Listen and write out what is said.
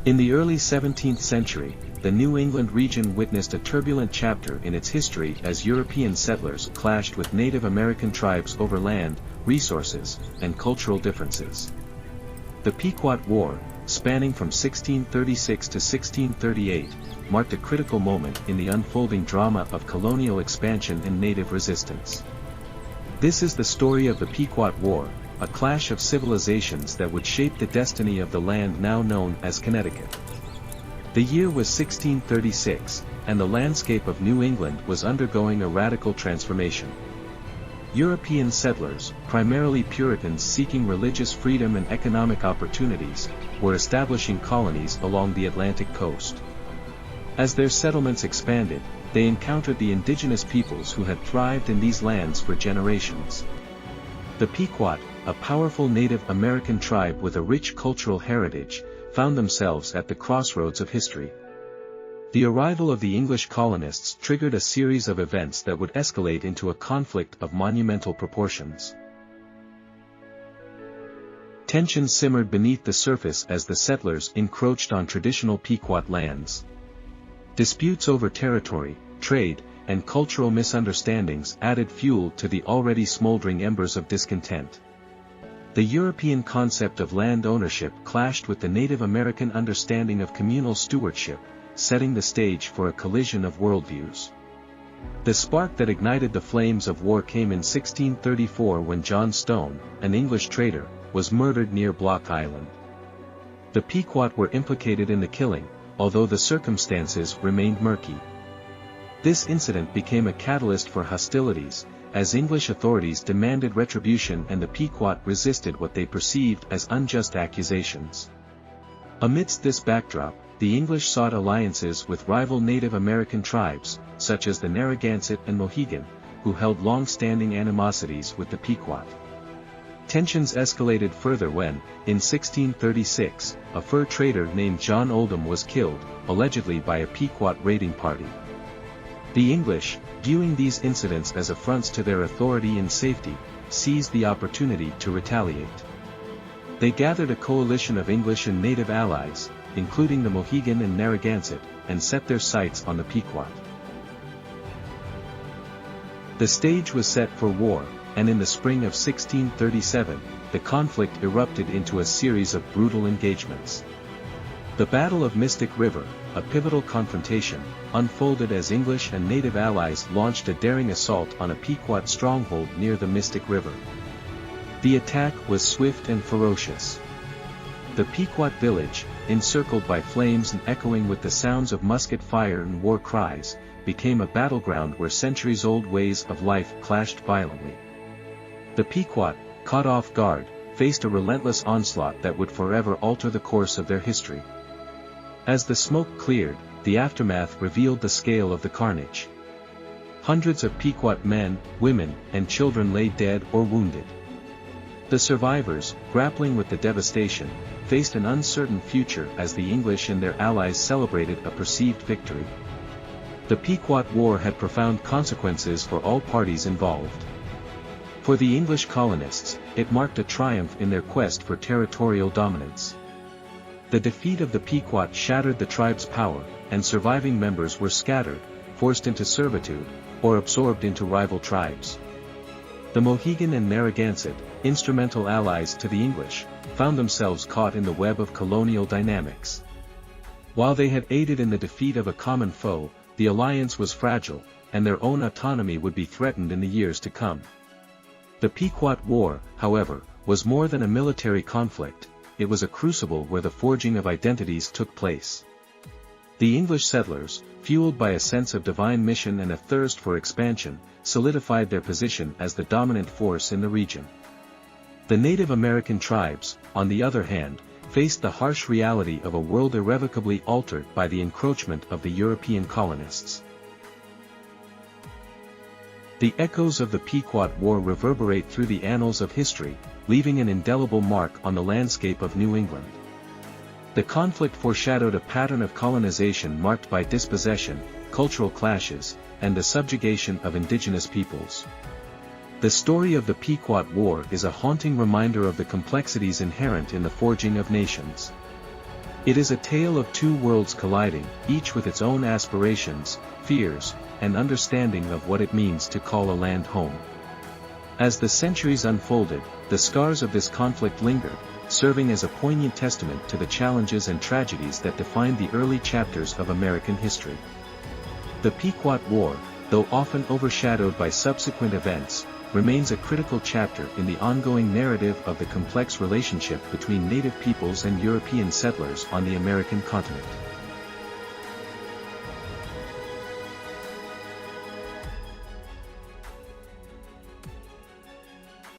In the early 17th century, the New England region witnessed a turbulent chapter in its history as European settlers clashed with Native American tribes over land, resources, and cultural differences. The Pequot War, spanning from 1636 to 1638, marked a critical moment in the unfolding drama of colonial expansion and native resistance. This is the story of the Pequot War, a clash of civilizations that would shape the destiny of the land now known as Connecticut. The year was 1636, and the landscape of New England was undergoing a radical transformation. European settlers, primarily Puritans seeking religious freedom and economic opportunities, were establishing colonies along the Atlantic coast. As their settlements expanded, they encountered the indigenous peoples who had thrived in these lands for generations. The Pequot, a powerful Native American tribe with a rich cultural heritage, found themselves at the crossroads of history. The arrival of the English colonists triggered a series of events that would escalate into a conflict of monumental proportions. Tensions simmered beneath the surface as the settlers encroached on traditional Pequot lands. Disputes over territory, trade, and cultural misunderstandings added fuel to the already smoldering embers of discontent. The European concept of land ownership clashed with the Native American understanding of communal stewardship, setting the stage for a collision of worldviews. The spark that ignited the flames of war came in 1634 when John Stone, an English trader, was murdered near Block Island. The Pequot were implicated in the killing, although the circumstances remained murky. This incident became a catalyst for hostilities, as English authorities demanded retribution and the Pequot resisted what they perceived as unjust accusations. Amidst this backdrop, the English sought alliances with rival Native American tribes, such as the Narragansett and Mohegan, who held long-standing animosities with the Pequot. Tensions escalated further when, in 1636, a fur trader named John Oldham was killed, allegedly by a Pequot raiding party. The English, viewing these incidents as affronts to their authority and safety, seized the opportunity to retaliate. They gathered a coalition of English and native allies, including the Mohegan and Narragansett, and set their sights on the Pequot. The stage was set for war, and in the spring of 1637, the conflict erupted into a series of brutal engagements. The Battle of Mystic River, a pivotal confrontation, unfolded as English and native allies launched a daring assault on a Pequot stronghold near the Mystic River. The attack was swift and ferocious. The Pequot village, encircled by flames and echoing with the sounds of musket fire and war cries, became a battleground where centuries-old ways of life clashed violently. The Pequot, caught off guard, faced a relentless onslaught that would forever alter the course of their history. As the smoke cleared, the aftermath revealed the scale of the carnage. Hundreds of Pequot men, women, and children lay dead or wounded. The survivors, grappling with the devastation, faced an uncertain future as the English and their allies celebrated a perceived victory. The Pequot War had profound consequences for all parties involved. For the English colonists, it marked a triumph in their quest for territorial dominance. The defeat of the Pequot shattered the tribe's power, and surviving members were scattered, forced into servitude, or absorbed into rival tribes. The Mohegan and Narragansett, instrumental allies to the English, found themselves caught in the web of colonial dynamics. While they had aided in the defeat of a common foe, the alliance was fragile, and their own autonomy would be threatened in the years to come. The Pequot War, however, was more than a military conflict. It was a crucible where the forging of identities took place. The English settlers, fueled by a sense of divine mission and a thirst for expansion, solidified their position as the dominant force in the region. The Native American tribes, on the other hand, faced the harsh reality of a world irrevocably altered by the encroachment of the European colonists. The echoes of the Pequot War reverberate through the annals of history, leaving an indelible mark on the landscape of New England. The conflict foreshadowed a pattern of colonization marked by dispossession, cultural clashes, and the subjugation of indigenous peoples. The story of the Pequot War is a haunting reminder of the complexities inherent in the forging of nations. It is a tale of two worlds colliding, each with its own aspirations, fears, and understanding of what it means to call a land home. As the centuries unfolded, the scars of this conflict lingered, serving as a poignant testament to the challenges and tragedies that defined the early chapters of American history. The Pequot War, though often overshadowed by subsequent events, remains a critical chapter in the ongoing narrative of the complex relationship between native peoples and European settlers on the American continent.